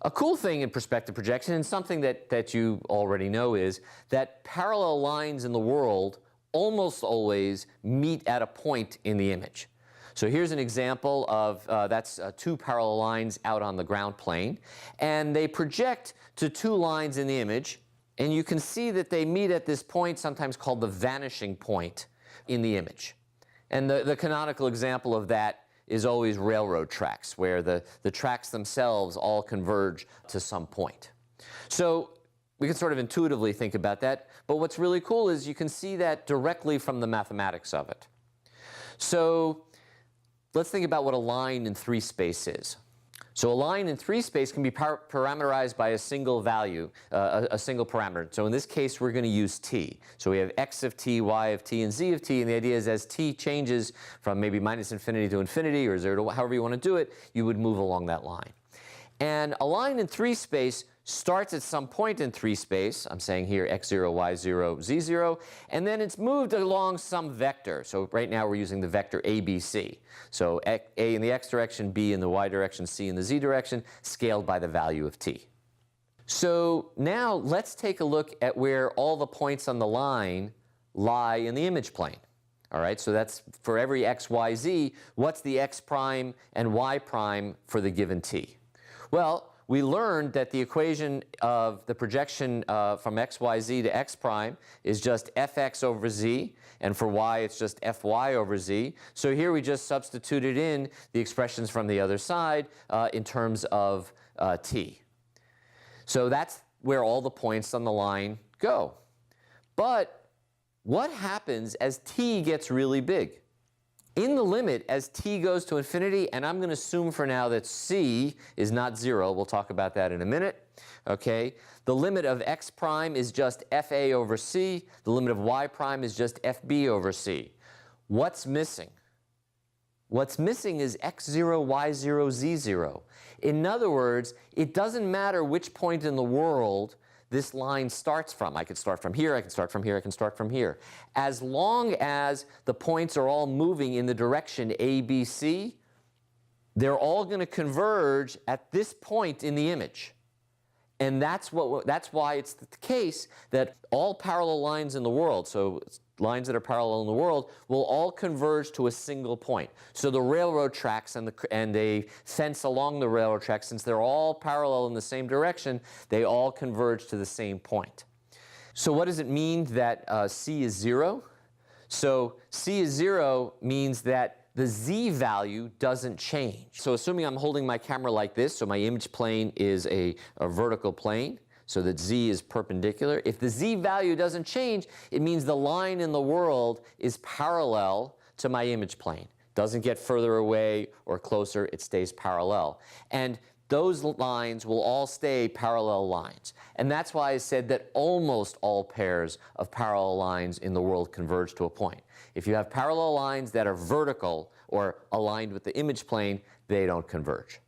A cool thing in perspective projection, and something that you already know, is that parallel lines in the world almost always meet at a point in the image. So here's an example of that's two parallel lines out on the ground plane, and they project to two lines in the image, and you can see that they meet at this point, sometimes called the vanishing point in the image. And the canonical example of that is always railroad tracks, where the tracks themselves all converge to some point. So we can sort of intuitively think about that, but what's really cool is you can see that directly from the mathematics of it. So let's think about what a line in 3 space is. So a line in 3 space can be parameterized by a single value, a single parameter. So in this case, we're going to use t. So we have x of t, y of t, and z of t, and the idea is as t changes from maybe minus infinity to infinity, or 0 to however you want to do it, you would move along that line. And a line in 3 space starts at some point in 3 space, I'm saying here x0, y0, z0, and then it's moved along some vector. So right now we're using the vector ABC. So a in the x direction, b in the y direction, c in the z direction, scaled by the value of t. So now let's take a look at where all the points on the line lie in the image plane. All right, so that's for every x, y, z, what's the x prime and y prime for the given t? Well, we learned that the equation of the projection from x, y, z to x prime is just fx over z, and for y it's just fy over z. So here we just substituted in the expressions from the other side in terms of t. So that's where all the points on the line go. But what happens as t gets really big? In the limit, as t goes to infinity, and I'm going to assume for now that c is not 0. We'll talk about that in a minute. Okay? The limit of x prime is just fa over c. The limit of y prime is just fb over c. What's missing? What's missing is x0, y0, z0. In other words, it doesn't matter which point in the world this line starts from. I could start from here, I can start from here, I can start from here. As long as the points are all moving in the direction ABC, they're all going to converge at this point in the image. And that's why it's the case that all parallel lines in the world, so lines that are parallel in the world, will all converge to a single point. So the railroad tracks and a fence along the railroad tracks, since they're all parallel in the same direction, they all converge to the same point. So what does it mean that c is 0? So c is 0 means that the z value doesn't change. So assuming I'm holding my camera like this, so my image plane is a vertical plane, so that z is perpendicular. If the z value doesn't change, it means the line in the world is parallel to my image plane. Doesn't get further away or closer, it stays parallel. And those lines will all stay parallel lines. And that's why I said that almost all pairs of parallel lines in the world converge to a point. If you have parallel lines that are vertical or aligned with the image plane, they don't converge.